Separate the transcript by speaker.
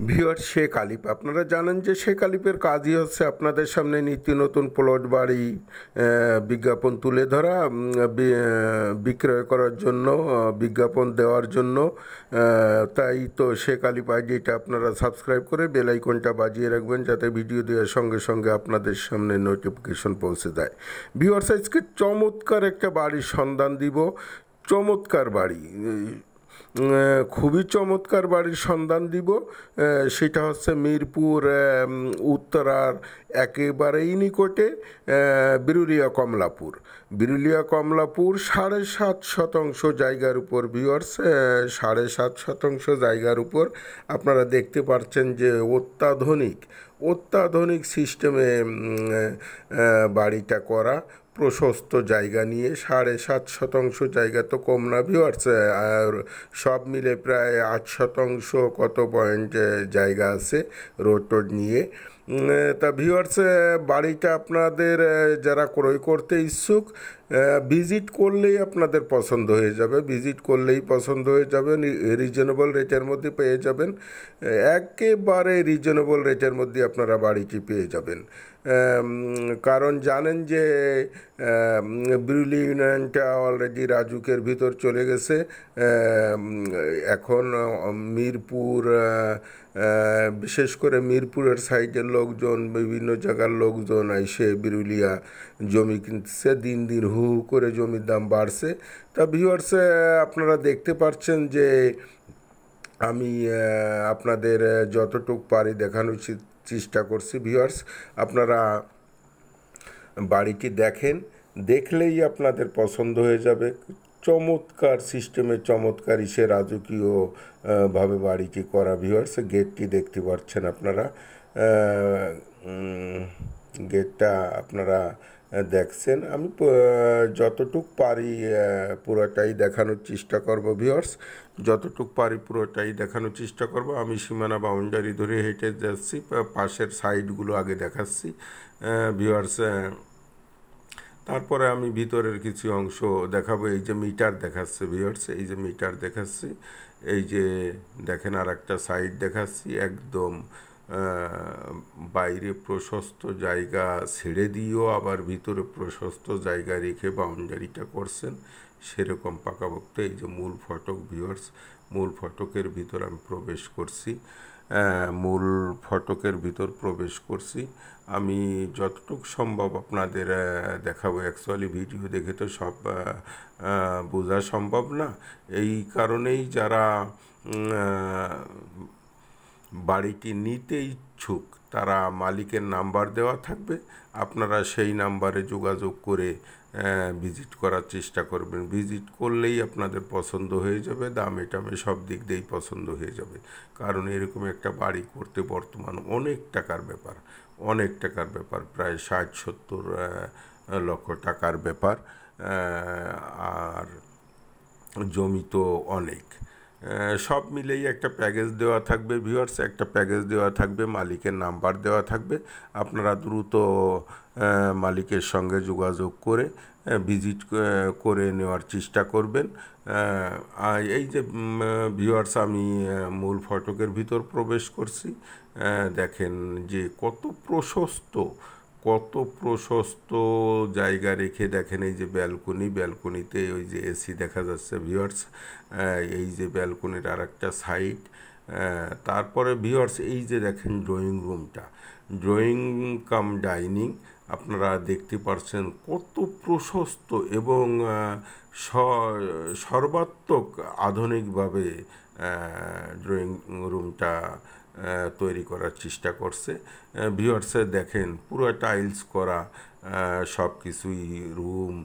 Speaker 1: Viewer Sheikh আলিপ আপনারা জানেন যে শেখ আলিপের কাজই হচ্ছে আপনাদের সামনে নিত্য নতুন প্লট বাড়ি বিজ্ঞাপন তুলে ধরা, বিক্রয় করার জন্য, বিজ্ঞাপন দেওয়ার জন্য। তাই তো শেখ আলিপ আইডিটা আপনারা সাবস্ক্রাইব করে বেল আইকনটা বাজিয়ে রাখবেন যাতে ভিডিও দেওয়ার সঙ্গে সঙ্গে আপনাদের সামনে নোটিফিকেশন পৌঁছে যায়। ভিউয়ার্স, আজকে চমৎকার একটা বাড়ির সন্ধান দিব। চমৎকার বাড়ি, খুবই চমৎকার বাড়ির সন্ধান দিব। সেটা হচ্ছে মিরপুর উত্তরার একেবারেই নিকটে বিরুলিয়া কমলাপুর 7.5 শতাংশ জায়গার উপর। ভিউয়ার্স, 7.5 শতাংশ জায়গার উপর আপনারা দেখতে পাচ্ছেন যে অত্যাধুনিক সিস্টেমে বাড়িটা করা, প্রশস্ত জায়গা নিয়ে। 7.5 শতাংশ জায়গা তো কম না ভিউয়ার্স, আর সব মিলে প্রায় 8 শতাংশ কত পয়েন্ট জায়গা আছে রোড নিয়ে। তা ভিউয়ার্স, বাড়িটা আপনাদের যারা ক্রয় করতে ইচ্ছুক, ভিজিট করলেই আপনাদের পছন্দ হয়ে যাবে। রিজনেবল রেটের মধ্যে পেয়ে যাবেন। একেবারে রিজনেবল রেটের মধ্যে আপনারা বাড়িটি পেয়ে যাবেন। কারণ জানেন যে বিরুলি ইউনিয়নটা অলরেডি রাজুকের ভিতর চলে গেছে। এখন মিরপুর, বিশেষ করে মিরপুরের সাইডের লোকজন, বিভিন্ন জায়গার লোকজন এসে বিরুলিয়া জমি কিনতেছে। দিন দিন হু হু করে জমির দাম বাড়ছে। তা ভিউয়ার্স, আপনারা দেখতে পাচ্ছেন যে আমি আপনাদের যতটুক পারি দেখানোর চেষ্টা করছি। ভিউয়ার্স, আপনারা বাড়িটি দেখলেই আপনাদের পছন্দ হয়ে যাবে। চমৎকার সিস্টেমে, চমৎকার রাজকীয় ভাবে বাড়িটি করা। ভিউয়ার্স, গেটটি দেখতে পাচ্ছেন আপনারা, গেটটা আপনারা দেখছেন। আমি যতটুক পারি পুরোটাই দেখানোর চেষ্টা করব। ভিউয়ার্স, যতটুক পারি পুরোটাই দেখানোর চেষ্টা করব। আমি সীমানা বাউন্ডারি ধরে হেঁটে যাচ্ছি, পাশের সাইডগুলো আগে দেখাচ্ছি ভিউয়ার্স। তারপরে আমি ভিতরের কিছু অংশ দেখাবো। এই যে মিটার দেখাচ্ছে ভিউয়ার্স, এই যে মিটার দেখাচ্ছি, এই যে দেখেন আর একটা সাইড দেখাচ্ছি। একদম বাইরে প্রশস্ত জায়গা ছেড়ে দিয়েও আবার ভিতরে প্রশস্ত জায়গা রেখে বাউন্ডারিটা করছেন, সেরকম পাকাপোক্ত। এই যে মূল ফটক ভিউয়ার্স, মূল ফটকের ভিতর আমি প্রবেশ করছি। আমি যতটুকু সম্ভব আপনাদের দেখাবো। অ্যাকচুয়ালি ভিডিও দেখে তো সব বোঝা সম্ভব না। এই কারণেই যারা বাড়িটি নিতে ইচ্ছুক তারা মালিকের নাম্বার দেওয়া থাকবে, আপনারা সেই নাম্বারে যোগাযোগ করে ভিজিট করার চেষ্টা করবেন। ভিজিট করলেই আপনাদের পছন্দ হয়ে যাবে, দামে টামে সব দিক দিয়েই পছন্দ হয়ে যাবে। কারণ এরকম একটা বাড়ি করতে বর্তমান অনেক টাকার ব্যাপার, প্রায় 60-70 লক্ষ টাকার ব্যাপার। আর জমি তো অনেক। সব মিলেই একটা প্যাকেজ দেওয়া থাকবে ভিউয়ার্স, একটা প্যাকেজ দেওয়া থাকবে, মালিকের নাম্বার দেওয়া থাকবে। আপনারা দ্রুত মালিকের সঙ্গে যোগাযোগ করে ভিজিট করে নেওয়ার চেষ্টা করবেন। এই যে ভিউয়ার্স, আমি মূল ফটকের ভিতর প্রবেশ করছি। দেখেন যে কত প্রশস্ত জায়গা রেখে, দেখেন এই যে ব্যালকনিতে ওই যে এসি দেখা যাচ্ছে ভিউয়ার্স। এই যে ব্যালকনির আর একটা সাইড। তারপরে ভিউয়ার্স, এই যে দেখেন ড্রয়িং কাম ডাইনিং আপনারা দেখতে পাচ্ছেন কত প্রশস্ত এবং সর্বাত্মক আধুনিকভাবে ড্রয়িং রুমটা তৈরি করার চেষ্টা করছে। ভিউয়ার্সে দেখেন পুরো টাইলস করা, সব কিছুই রুম